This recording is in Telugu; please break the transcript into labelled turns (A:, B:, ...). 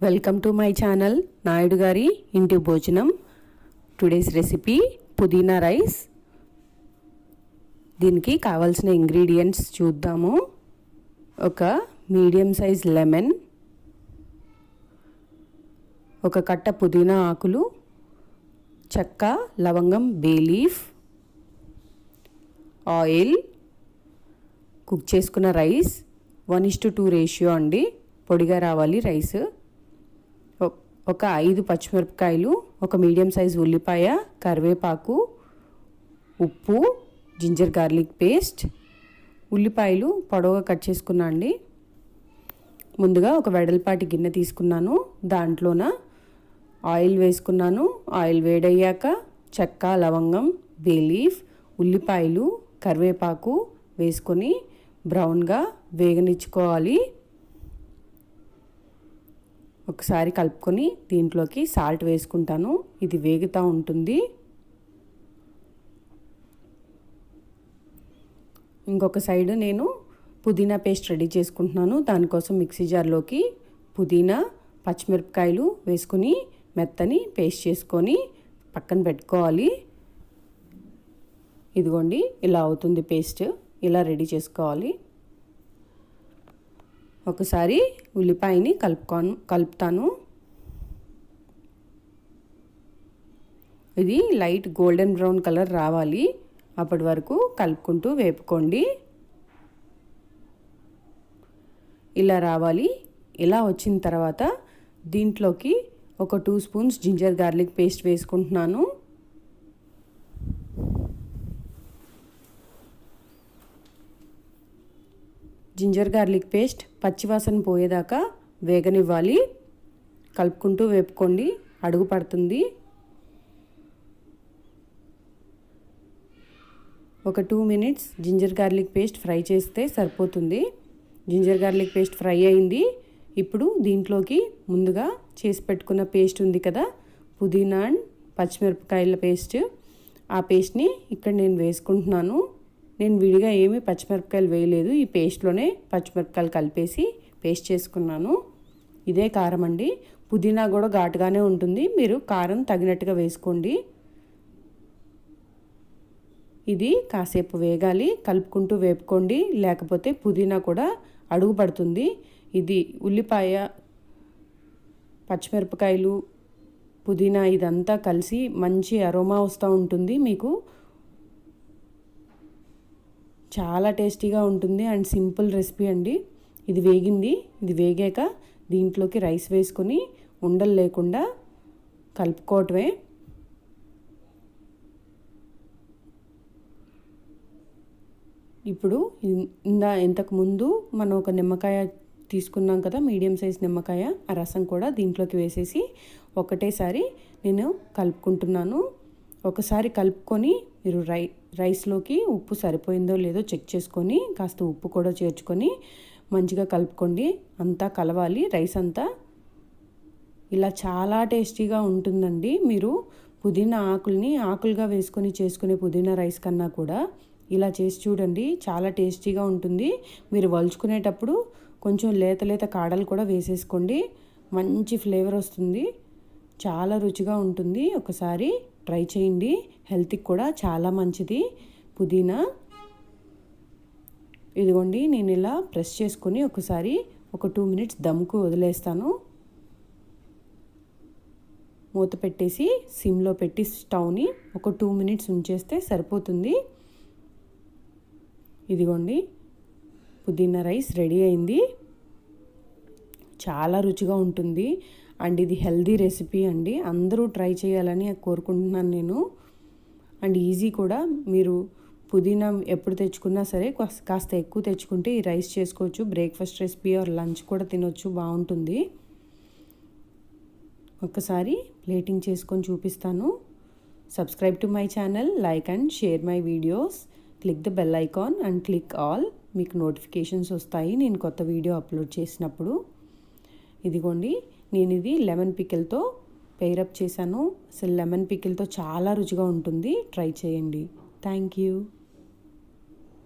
A: Welcome to my channel Naidu గారి ఇంటి భోజనం. టుడేస్ రెసిపీ పుదీనా రైస్. దీనికి కావాల్సిన ఇంగ్రీడియంట్స్ చూద్దాము. ఒక మీడియం సైజ్ లెమన్, ఒక కట్ట పుదీనా ఆకులు, చెక్క, లవంగం, బే లీఫ్, ఆయిల్, కుక్ చేసుకున్న రైస్ 1:2 రేషియో అండి. పొడిగా రావాలి రైస్. ఒక 5 పచ్చిమిరపకాయలు, ఒక మీడియం సైజ్ ఉల్లిపాయ, కరివేపాకు, ఉప్పు, జింజర్ గార్లిక్ పేస్ట్. ఉల్లిపాయలు పొడవుగా కట్ చేసుకున్నా అండి. ముందుగా ఒక వెడల్పాటి గిన్నె తీసుకున్నాను. దాంట్లోన ఆయిల్ వేసుకున్నాను. ఆయిల్ వేడయ్యాక చెక్క, లవంగం, బే లీఫ్, ఉల్లిపాయలు, కరివేపాకు వేసుకొని బ్రౌన్గా వేగనిచ్చుకోవాలి. ఒకసారి కలుపుకొని దీంట్లోకి సాల్ట్ వేసుకుంటాను. ఇది వేగుతూ ఉంటుంది. ఇంకొక సైడ్ నేను పుదీనా పేస్ట్ రెడీ చేసుకుంటున్నాను. దానికోసం మిక్సీ జార్లోకి పుదీనా, పచ్చిమిరపకాయలు వేసుకుని మెత్తని పేస్ట్ చేసుకొని పక్కన పెట్టుకోవాలి. ఇదిగోండి, ఇలా అవుతుంది పేస్ట్. ఇలా రెడీ చేసుకోవాలి. ఒకసారి ఉల్లిపాయని కలుపుతాను. ఇది లైట్ గోల్డెన్ బ్రౌన్ కలర్ రావాలి. అప్పటి వరకు కలుపుకుంటూ వేపుకోండి. ఇలా రావాలి. ఇలా వచ్చిన తర్వాత దీంట్లోకి ఒక 2 స్పూన్స్ జింజర్ గార్లిక్ పేస్ట్ వేసుకుంటున్నాను. జింజర్ గార్లిక్ పేస్ట్ పచ్చివాసన పోయేదాకా వేగనివ్వాలి. కలుపుకుంటూ వేపుకోండి, అడుగు పడుతుంది. ఒక 2 minutes ginger garlic paste fry చేస్తే సరిపోతుంది. జింజర్ గార్లిక్ పేస్ట్ ఫ్రై అయింది. ఇప్పుడు దీంట్లోకి ముందుగా చేసి పెట్టుకున్న పేస్ట్ ఉంది కదా, పుదీనా అండ్ పచ్చిమిరపకాయల పేస్ట్. ఆ పేస్ట్ని ఇక్కడ నేను వేసుకుంటున్నాను. నేను విడిగా ఏమీ పచ్చిమిరపకాయలు వేయలేదు. ఈ పేస్ట్లోనే పచ్చిమిరపకాయలు కలిపేసి పేస్ట్ చేసుకున్నాను. ఇదే కారం అండి. పుదీనా కూడా ఘాటుగానే ఉంటుంది. మీరు కారం తగినట్టుగా వేసుకోండి. ఇది కాసేపు వేగాలి. కలుపుకుంటూ వేపుకోండి, లేకపోతే పుదీనా కూడా అడుగు పడుతుంది. ఇది ఉల్లిపాయ, పచ్చిమిరపకాయలు, పుదీనా ఇదంతా కలిసి మంచి అరోమా వస్తూ ఉంటుంది. మీకు చాలా టేస్టీగా ఉంటుంది అండ్ సింపుల్ రెసిపీ అండి. ఇది వేగింది. ఇది వేగాక దీంట్లోకి రైస్ వేసుకొని ఉండలు లేకుండా కలుపుకోవటమే. ఇప్పుడు ఇంతకుముందు మనం ఒక నిమ్మకాయ తీసుకున్నాం కదా, మీడియం సైజ్ నిమ్మకాయ, ఆ రసం కూడా దీంట్లోకి వేసేసి ఒకటేసారి నేను కలుపుకుంటున్నాను. ఒకసారి కలుపుకొని మీరు రైస్లోకి ఉప్పు సరిపోయిందో లేదో చెక్ చేసుకొని కాస్త ఉప్పు కూడా చేర్చుకొని మంచిగా కలుపుకోండి. అంతా కలవాలి రైస్ అంతా. ఇలా చాలా టేస్టీగా ఉంటుందండి. మీరు పుదీనా ఆకుల్ని ఆకులుగా వేసుకొని చేసుకునే పుదీనా రైస్ కన్నా కూడా ఇలా చేసి చూడండి, చాలా టేస్టీగా ఉంటుంది. మీరు వలుచుకునేటప్పుడు కొంచెం లేత లేత కాడలు కూడా వేసేసుకోండి. మంచి ఫ్లేవర్ వస్తుంది. చాలా రుచిగా ఉంటుంది. ఒకసారి ట్రై చేయండి. హెల్త్కి కూడా చాలా మంచిది పుదీనా. ఇదిగోండి, నేను ఇలా ప్రెస్ చేసుకొని ఒకసారి ఒక 2 మినిట్స్ దమ్కు వదిలేస్తాను. మూత పెట్టేసి సిమ్లో పెట్టి స్టవ్ని ఒక 2 మినిట్స్ ఉంచేస్తే సరిపోతుంది. ఇదిగోండి, పుదీనా రైస్ రెడీ అయింది. చాలా రుచిగా ఉంటుంది అండ్ ఇది హెల్దీ రెసిపీ అండి. అందరూ ట్రై చేయాలని కోరుకుంటున్నాను నేను. అండ్ ఈజీ కూడా. మీరు పుదీనా ఎప్పుడు తెచ్చుకున్నా సరే కాస్త ఎక్కువ తెచ్చుకుంటే ఈ రైస్ చేసుకోవచ్చు. బ్రేక్ఫాస్ట్ రెసిపీ ఆర్ లంచ్ కూడా తినొచ్చు, బాగుంటుంది. ఒక్కసారి ప్లేటింగ్ చేసుకొని చూపిస్తాను. Subscribe to my channel, like and share my videos, click the bell icon and click all. మీకు నోటిఫికేషన్స్ వస్తాయి నేను కొత్త వీడియో అప్లోడ్ చేసినప్పుడు. ఇదిగోండి, నేను ఇది లెమన్ పికిల్తో పెయిరప్ చేశాను. అసలు లెమన్ పికిల్తో చాలా రుచిగా ఉంటుంది. ట్రై చేయండి. Thank you.